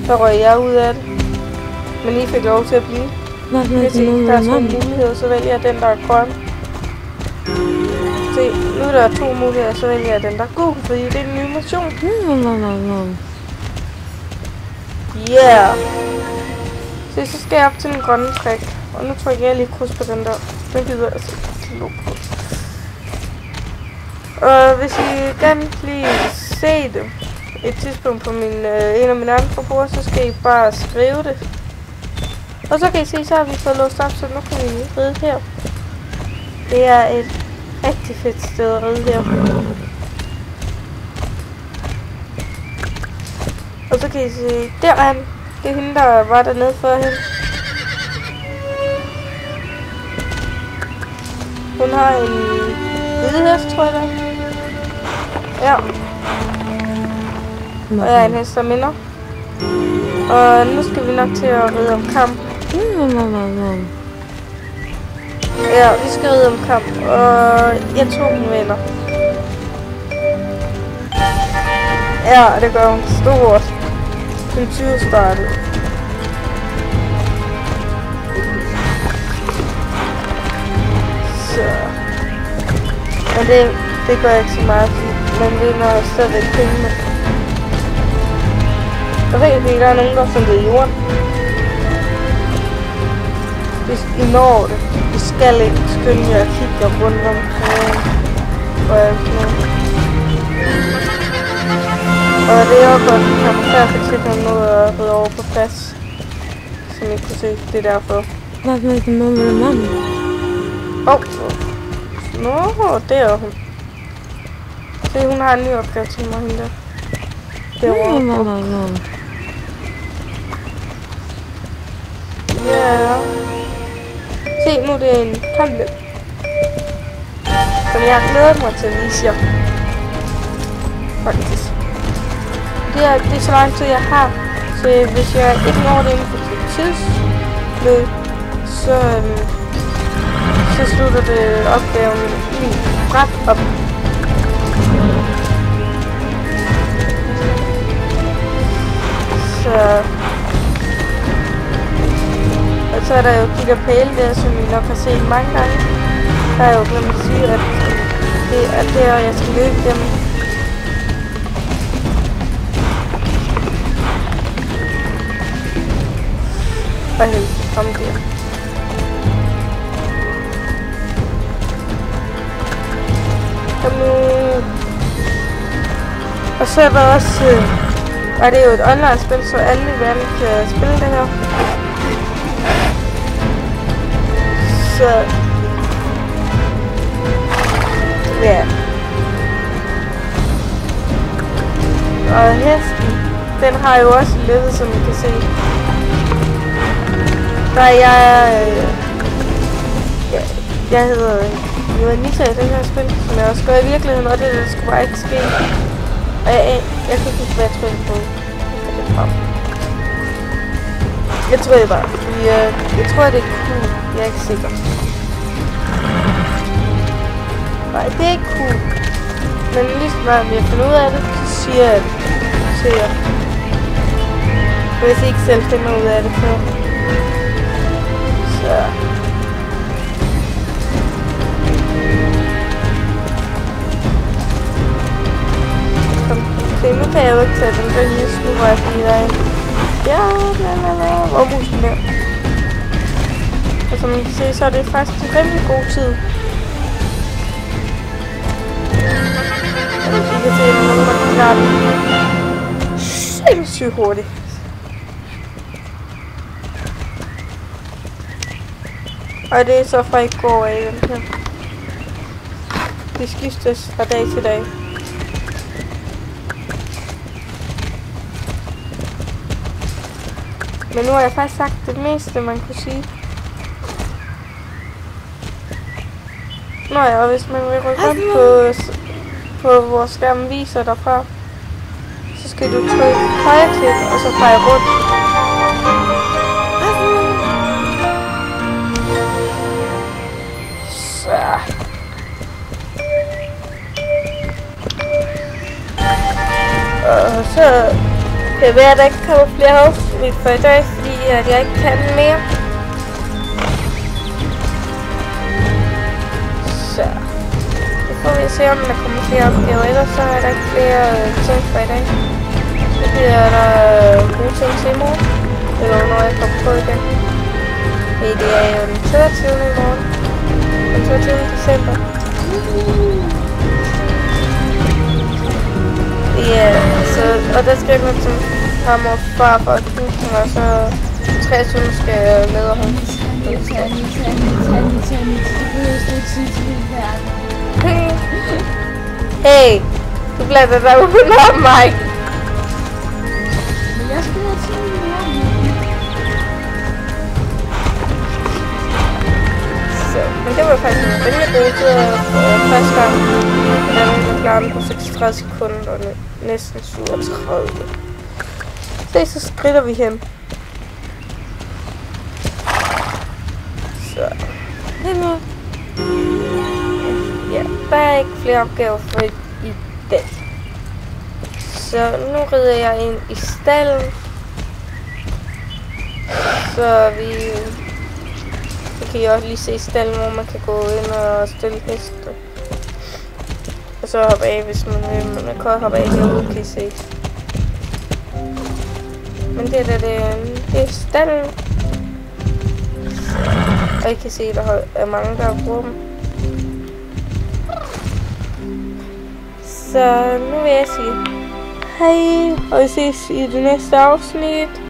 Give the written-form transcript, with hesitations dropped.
Der røg jeg ud af det. Men I fik lov til at blive. Hvad Jeg kan se, der er 2 muligheder, så vælger jeg den, der er grøn. Se, nu er der 2 muligheder, så vælger jeg den, der er gul, fordi det er en ny mission. Yeah! Se, så skal jeg op til den grønne træk. Og nu trykker jeg lige kryds på den der. Den gider jeg altså ikke på. Og hvis I gerne lige se det et tidspunkt på en af mine andre brugere, så skal I bare skrive det. Og så kan I se, så har vi fået låst op, så nu kan vi ride her. Det er et rigtig fedt sted at ride her. Og så kan I se, der er han. Det er hende, der var dernede førhen. Hun har en hvide hest, tror jeg det. Ja. Og jeg er en hest, der minder. Og nu skal vi nok til at ride om kamp. Ja, vi skal ride om kamp. Og jeg tror, hun vinder. Ja, det gør hun stort. Den 20 startede. Så. Men det gør ikke så meget, fordi man vinder stadigvæk pengene. Jeg ved ikke, der er nogen, der har fundet jorden. Hvis I når det, I skal ikke skynde jer at kigge rundt omkring. Og det er også godt, at man kan fx ikke have noget at ride over på plads. Som I kunne se, det er derfor. Hvad med den mand? Nå, det er hun. Se, hun har en ny opgave til mig, hende der. Derovre. Ja. Se, nu det er en kampløb. Som jeg har glædet mig til at vise jer. Faktisk. Det er så lang tid jeg har. Så hvis jeg ikke når det inden for tidsløb, så slutter det opgaven ret op. Og så er der jo de der pæle der, som I nok har set mange gange. Der er jo glemt at sige, at det er der, jeg skal løbe dem. Og helst kom der. Kom nu. Og så er der også... og det er jo et online-spil, så alle i verden kan spille det her. Så... ja. Og hesten, den har jo også løbet, som I kan se. Der er jeg hedder Joanita i det her spil, som jeg også gør i virkeligheden, og det skulle bare ikke ske. Og jeg kan ikke huske, hvad jeg trykker på. Jeg tror det bare, fordi jeg tror, det er cool. Jeg er ikke sikker. Nej, det er ikke cool. Men lige snart jeg finder ud af det, så siger jeg det til jer. Hvis I ikke selv finder ud af det før. Så... se, nu kan jeg jo ikke tage den der lille skruer, fordi der er en... ja, hvor er musen der? Og som I kan se, så er det faktisk en rimelig god tid. Og I kan se, at man klarer den sindssygt hurtigt. Og det er så fra i går af den her. Det skiftes fra dag til dag. Men nu har jeg faktisk sagt det meste, man kunne sige. Nå ja, og hvis man vil rykke rundt på vores skærm viser derfra, så skal du trykke højreklik, og så dreje rundt. Så... kan være, at der ikke kommer flere afsnit for i dag, fordi at jeg ikke kan mere. Så det får vi se, om der kommer flere opgaver. Ellers så er der ikke flere ting for i dag. Så bliver der gode ting til i morgen. Eller når jeg kommer på igen. Det er jo den 22. i morgen. Den 22. december. Ja, så, og der skal jeg gå til farmor og far for husen, og så 23 skal jeg med ham. Hey, du blander dig under mig. Men jeg skal have til min mor. Så, men det var faktisk en rimelig god tid første gang. Jeg klarede den på 36 sekunder og næsten 37. Så skrider vi hen. Så. Ja, der er ikke flere opgaver for i dag. Så nu rider jeg ind i stallen. Så vi kan jo også lige se stallen, hvor man kan gå ind og stille heste. Og så hoppe af, hvis man vil. Man kan også hoppe af herude, kan I se. Men det er stallen. Og I kan se, der er mange, der bruger dem. Så nu vil jeg sige hej, og vi ses i det næste afsnit.